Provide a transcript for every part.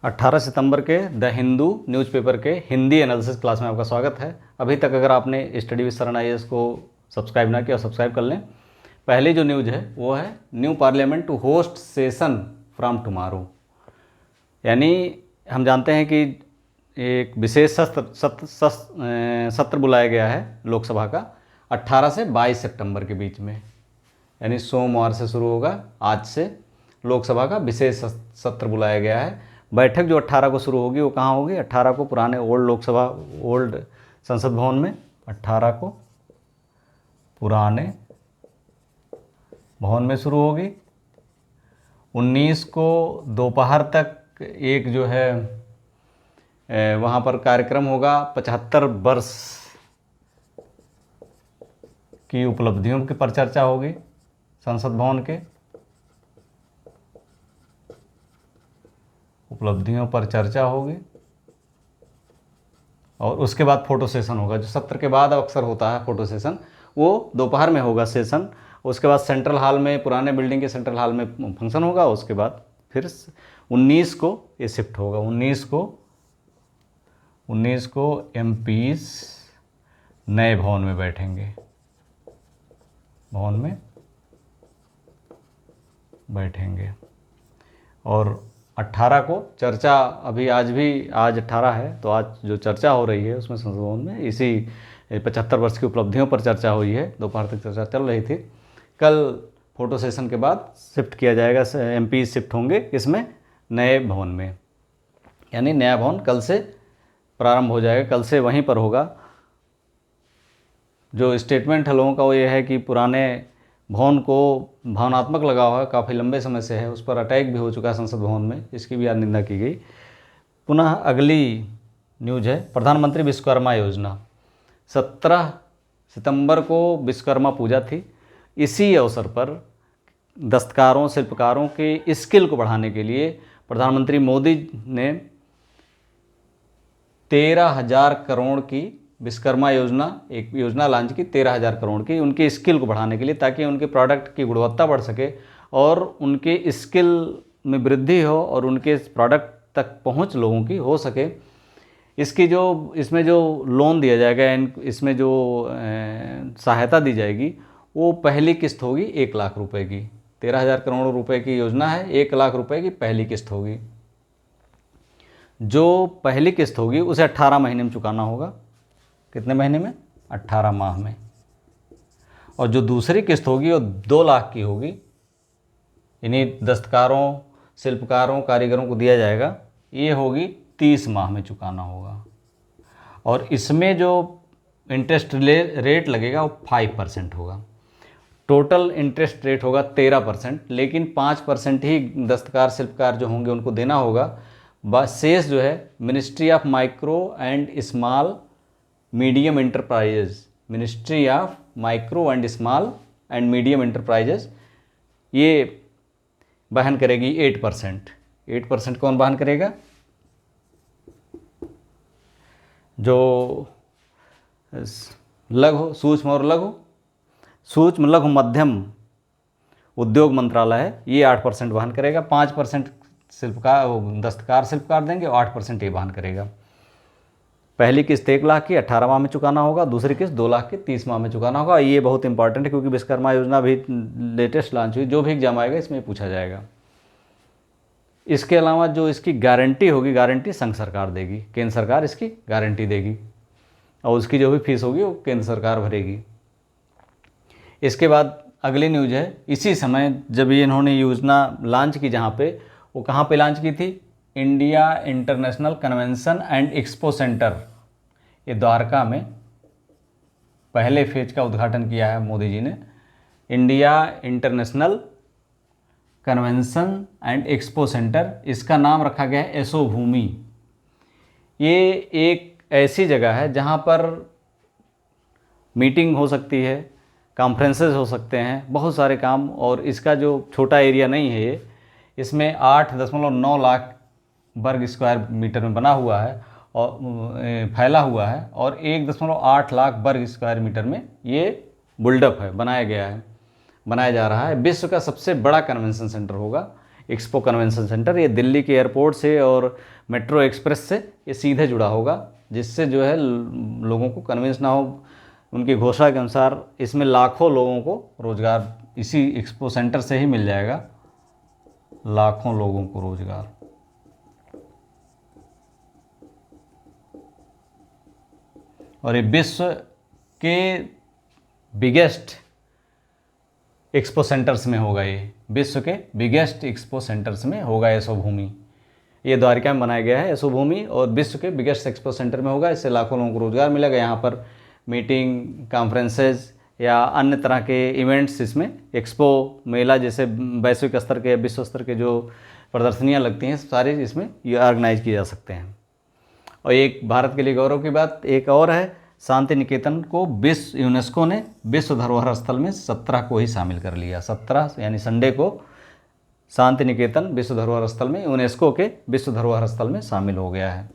18 सितंबर के the Hindu newspaper के Hindi analysis class में आपका स्वागत है। अभी तक अगर आपने स्टडी विद शरण IAS को सब्सक्राइब ना किया, सब्सक्राइब कर लें। पहली जो न्यूज़ है वो है new parliament to host session from tomorrow. यानी हम जानते हैं कि एक विशेष सत्र बुलाया गया है लोकसभा का 18 से 22 सितंबर के बीच में, यानी सोमवार से शुरू होगा। आज से लोकसभा का विशेष सत्र बुलाया गया है। बैठक जो 18 को शुरू होगी वो कहाँ होगी? 18 को पुराने ओल्ड संसद भवन में, 18 को पुराने भवन में शुरू होगी। 19 को दोपहर तक एक जो है वहाँ पर कार्यक्रम होगा 75 वर्ष की उपलब्धियों के पर चर्चा होगी संसद भवन के उपलब्धियों पर चर्चा होगी। और उसके बाद फ़ोटो सेशन होगा, जो सत्र के बाद अक्सर होता है फ़ोटो सेशन, वो दोपहर में होगा सेशन। उसके बाद सेंट्रल हॉल में, पुराने बिल्डिंग के सेंट्रल हॉल में फंक्शन होगा। उसके बाद फिर 19 को ये शिफ्ट होगा। 19 को MPs नए भवन में बैठेंगे, और 18 को चर्चा, आज 18 है तो आज जो चर्चा हो रही है उसमें संसद भवन में इसी 75 वर्ष की उपलब्धियों पर चर्चा हुई है। दोपहर तक चर्चा चल रही थी। कल फोटो सेशन के बाद शिफ्ट किया जाएगा, MP शिफ्ट होंगे इसमें नए भवन में, यानी नया भवन कल से प्रारंभ हो जाएगा, कल से वहीं पर होगा। जो स्टेटमेंट है लोगों का वो ये है कि पुराने भवन को भावनात्मक लगाव है, काफ़ी लंबे समय से है, उस पर अटैक भी हो चुका है संसद भवन में, इसकी भी निंदा की गई। पुनः अगली न्यूज़ है प्रधानमंत्री विश्वकर्मा योजना। 17 सितंबर को विश्वकर्मा पूजा थी। इसी अवसर पर दस्तकारों, शिल्पकारों के स्किल को बढ़ाने के लिए प्रधानमंत्री मोदी ने 13,000 करोड़ की विश्वकर्मा योजना, एक योजना लॉन्च की 13,000 करोड़ की, उनकी स्किल को बढ़ाने के लिए, ताकि उनके प्रोडक्ट की गुणवत्ता बढ़ सके और उनके स्किल में वृद्धि हो और उनके प्रोडक्ट तक पहुंच लोगों की हो सके। इसमें जो लोन दिया जाएगा, इसमें जो सहायता दी जाएगी, वो पहली किस्त होगी 1 लाख रुपए की। 13,000 करोड़ रुपए की योजना है, 1 लाख रुपए की पहली किस्त होगी। जो पहली किस्त होगी उसे 18 महीने में चुकाना होगा। कितने महीने में? 18 माह में। और जो दूसरी किस्त होगी वो 2 लाख की होगी। इन्हीं दस्तकारों, शिल्पकारों, कारीगरों को दिया जाएगा, ये होगी 30 माह में चुकाना होगा। और इसमें जो इंटरेस्ट रेट लगेगा वो 5% होगा। टोटल इंटरेस्ट रेट होगा 13%, लेकिन 5% ही दस्तकार, शिल्पकार जो होंगे उनको देना होगा। बस शेष जो है ministry of micro and small medium enterprises ये वहन करेगी 8%। 8% कौन वहन करेगा? जो सूक्ष्म लघु मध्यम उद्योग मंत्रालय है, ये 8% वहन करेगा। 5% दस्तकार, शिल्पकार देंगे और 8% ये वहन करेगा। पहली किस्त 1 लाख की 18 माह में चुकाना होगा, दूसरी किस्त 2 लाख की 30 माह में चुकाना होगा। ये बहुत इंपॉर्टेंट है क्योंकि विश्वकर्मा योजना भी लेटेस्ट लॉन्च हुई, जो भी एग्जाम आएगा इसमें पूछा जाएगा। इसके अलावा जो इसकी गारंटी होगी, गारंटी संघ सरकार देगी, केंद्र सरकार इसकी गारंटी देगी, और उसकी जो भी फीस होगी वो केंद्र सरकार भरेगी। इसके बाद अगली न्यूज़ है, इसी समय जब ये इन्होंने योजना लॉन्च की, जहाँ पे वो कहाँ पे लॉन्च की थी? India international convention and expo centre, ये द्वारका में पहले फेज का उद्घाटन किया है मोदी जी ने। India international convention and expo centre, इसका नाम रखा गया है यशो भूमि। ये एक ऐसी जगह है जहाँ पर मीटिंग हो सकती है, कॉन्फ्रेंसेस हो सकते हैं, बहुत सारे काम। और इसका जो छोटा एरिया नहीं है ये, इसमें 8.9 लाख वर्ग स्क्वायर मीटर में बना हुआ है और फैला हुआ है, और 1.8 लाख वर्ग स्क्वायर मीटर में ये बिल्डअप है, बनाया जा रहा है। विश्व का सबसे बड़ा कन्वेंशन सेंटर होगा। Expo convention centre. ये दिल्ली के एयरपोर्ट से और मेट्रो एक्सप्रेस से ये सीधे जुड़ा होगा, जिससे जो है लोगों को कन्विंस ना हो। उनकी घोषणा के अनुसार इसमें लाखों लोगों को रोज़गार इसी एक्सपो सेंटर से ही मिल जाएगा, लाखों लोगों को रोज़गार। और ये विश्व के बिगेस्ट एक्सपो सेंटर्स में होगा, ये विश्व के बिगेस्ट एक्सपो सेंटर्स में होगा यशोभूमि। ये द्वारिका में बनाया गया है यशोभूमि और विश्व के बिगेस्ट एक्सपो सेंटर में होगा। इससे लाखों लोगों को रोज़गार मिलेगा। यहाँ पर मीटिंग, कॉन्फ्रेंसेज या अन्य तरह के इवेंट्स, इसमें एक्सपो मेला जैसे वैश्विक स्तर के, विश्व स्तर के जो प्रदर्शनियाँ लगती हैं, सारे इसमें ये ऑर्गेनाइज किए जा सकते हैं। और एक भारत के लिए गौरव की बात एक और है, शांति निकेतन को यूनेस्को ने विश्व धरोहर स्थल में 17 को ही शामिल कर लिया। 17 यानी संडे को शांति निकेतन विश्व धरोहर स्थल में, यूनेस्को के विश्व धरोहर स्थल में शामिल हो गया है।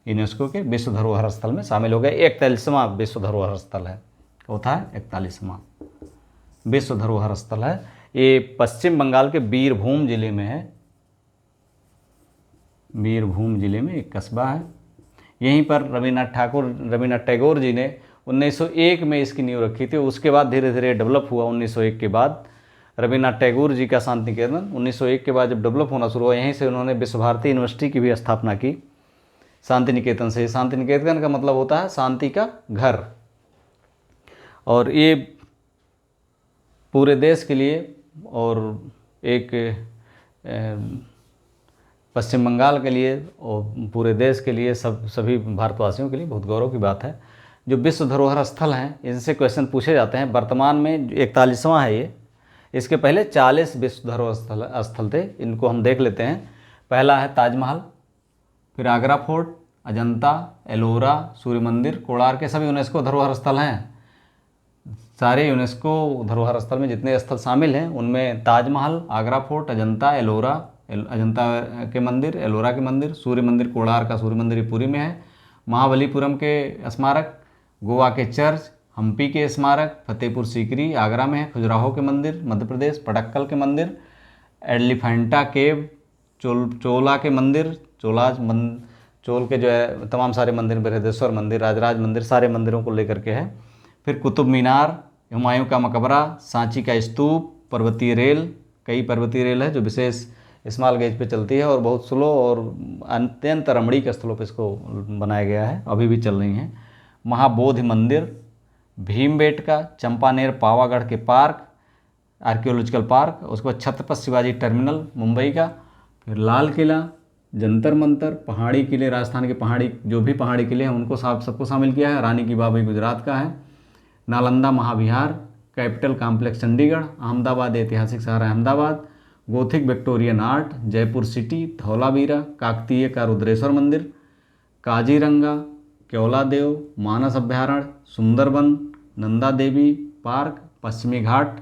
यूनेस्को के विश्व धरोहर स्थल में शामिल हो गया। 41वां विश्व धरोहर स्थल है, होता है 41वां विश्व धरोहर स्थल है। ये पश्चिम बंगाल के बीरभूम जिले में है। बीरभूम जिले में एक कस्बा है। यहीं पर रविन्द्रनाथ टैगोर जी ने 1901 में इसकी नींव रखी थी। उसके बाद धीरे धीरे डेवलप हुआ। 1901 के बाद रविन्द्रनाथ टैगोर जी का शांति निकेतन 1901 के बाद जब डेवलप होना शुरू हुआ, यहीं से उन्होंने विश्व भारती यूनिवर्सिटी की भी स्थापना की शांति निकेतन से। शांति निकेतन का मतलब होता है शांति का घर। और ये पूरे देश के लिए और एक पश्चिम बंगाल के लिए और पूरे देश के लिए, सभी भारतवासियों के लिए बहुत गौरव की बात है। जो विश्व धरोहर स्थल हैं, इनसे क्वेश्चन पूछे जाते हैं। वर्तमान में 41वां है ये। इसके पहले 40 विश्व धरोहर स्थल थे। इनको हम देख लेते हैं। पहला है ताजमहल, फिर आगरा फोर्ट, अजंता, एलोरा, सूर्य मंदिर, कोणार्क के सभी यूनेस्को धरोहर स्थल हैं। सारे यूनेस्को धरोहर स्थल में जितने स्थल शामिल हैं उनमें ताजमहल, आगरा फोर्ट, अजंता, एलोरा, अजंता के मंदिर, एलोरा के मंदिर, सूर्य मंदिर, कोणार्क का सूर्य मंदिर पुरी में है, महाबलीपुरम के स्मारक, गोवा के चर्च, हम्पी के स्मारक, फतेहपुर सीकरी आगरा में है, खजुराहो के मंदिर मध्य प्रदेश, पटक्कल के मंदिर, एलिफेंटा केव, चोला के मंदिर, चोल के जो है तमाम सारे मंदिर, बृहदेश्वर मंदिर, राजराज मंदिर, सारे मंदिरों को लेकर के है। फिर कुतुब मीनार, हुमायूं का मकबरा, सांची का स्तूप, पर्वतीय रेल, कई पर्वतीय रेल है जो विशेष स्मॉल गेज पे चलती है और बहुत स्लो और अत्यंत रमणीक स्थलों पे इसको बनाया गया है, अभी भी चल रही हैं। महाबोधि मंदिर, भीमबेटका, चंपानेर, पावागढ़ के पार्क, आर्कियोलॉजिकल पार्क, उसके बाद छत्रपति शिवाजी टर्मिनल मुंबई का, फिर लाल किला, जंतर मंतर, पहाड़ी किले, राजस्थान के पहाड़ी जो भी पहाड़ी किले हैं उनको सबको शामिल किया है। रानी की बावड़ी गुजरात का है, नालंदा महाविहार, कैपिटल कॉम्प्लेक्स चंडीगढ़, अहमदाबाद ऐतिहासिक शहर Ahmedabad, Gothic Victorian art Jaipur city, Dholavira, Kakatiya का रुद्रेश्वर मंदिर, काजीरंगा, केवलादेव, मानस अभ्यारण्य, सुंदरबन, नंदा देवी पार्क, पश्चिमी घाट,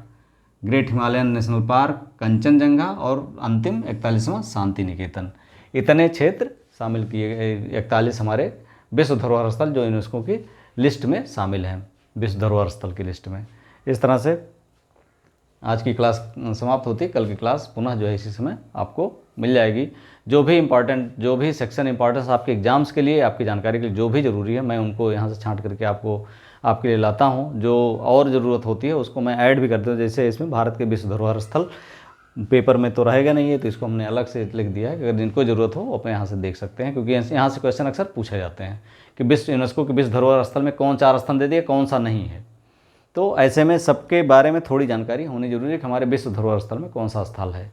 great Himalayan national park, Kanchenjunga और अंतिम 41वां शांति निकेतन। इतने क्षेत्र शामिल किए गए 41 हमारे विश्व धरोहर स्थल जो यूनेस्को की लिस्ट में शामिल हैं, विश्व धरोहर स्थल की लिस्ट में। इस तरह से आज की क्लास समाप्त होती है। कल की क्लास पुनः जो है इसी समय आपको मिल जाएगी। जो भी इम्पॉर्टेंट, जो भी सेक्शन इंपॉर्टेंस आपके एग्जाम्स के लिए, आपकी जानकारी के लिए जो भी ज़रूरी है, मैं उनको यहाँ से छांट करके आपके लिए लाता हूँ। जो और ज़रूरत होती है उसको मैं ऐड भी करता हूँ। जैसे इसमें भारत के विश्व धरोहर स्थल पेपर में तो रहेगा नहीं है, तो इसको हमने अलग से लिख दिया है कि अगर जिनको ज़रूरत हो वो अपने यहाँ से देख सकते हैं, क्योंकि यहाँ से क्वेश्चन अक्सर पूछे जाते हैं कि विश्व यूनेस्को के विश्व धरोहर स्थल में कौन 4 स्थान दे दिए, कौन सा नहीं है। तो ऐसे में सबके बारे में थोड़ी जानकारी होनी जरूरी है कि हमारे विश्व धरोहर स्थल में कौन सा स्थल है।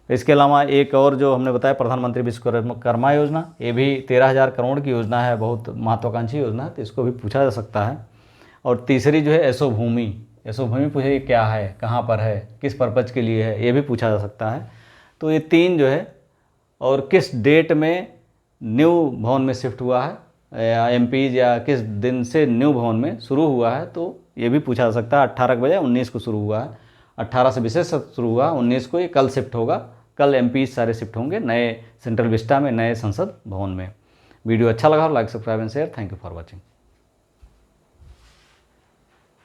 इसके अलावा एक और जो हमने बताया प्रधानमंत्री विश्वकर्मा योजना, ये भी 13,000 करोड़ की योजना है, बहुत महत्वाकांक्षी योजना है, तो इसको भी पूछा जा सकता है। और तीसरी जो है यशोभूमि पूछे क्या है, कहाँ पर है, किस पर्पज़ के लिए है, ये भी पूछा जा सकता है। तो ये 3 जो है, और किस डेट में न्यू भवन में शिफ्ट हुआ है या एमपीज, या किस दिन से न्यू भवन में शुरू हुआ है, तो ये भी पूछा जा सकता है। 18 के बजाय 19 को शुरू हुआ है, 18 से विशेष शुरू हुआ, 19 को ये कल शिफ्ट होगा। कल एमपीज सारे शिफ्ट होंगे नए सेंट्रल विस्टा में, नए संसद भवन में। वीडियो अच्छा लगा, like, subscribe and share. Thank you for watching.